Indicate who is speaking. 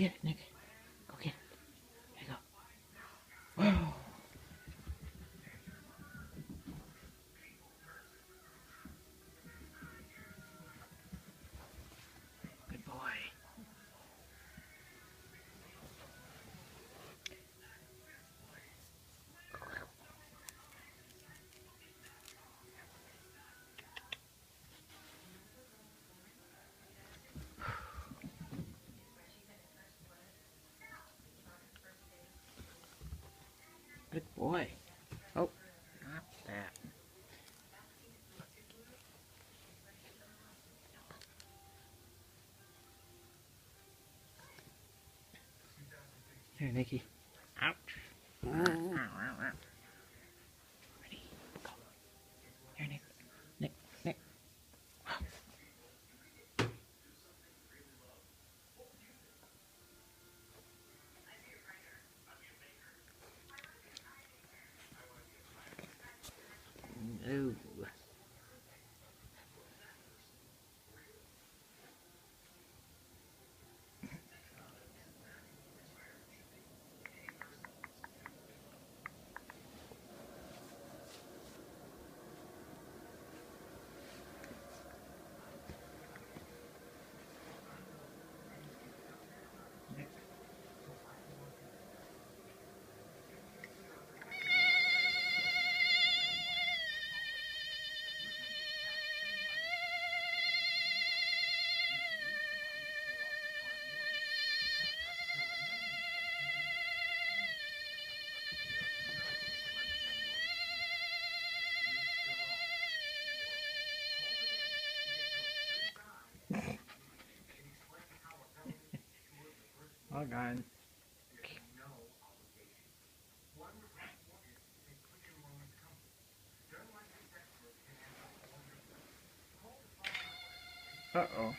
Speaker 1: get it, Nick. Go get it. There you go. Whoa. Good boy. Good boy. Oh, not that. Here, Nicky. Ouch. Ready? Go. Here, Nick. Nick. Nick. No. All gone. Uh-oh.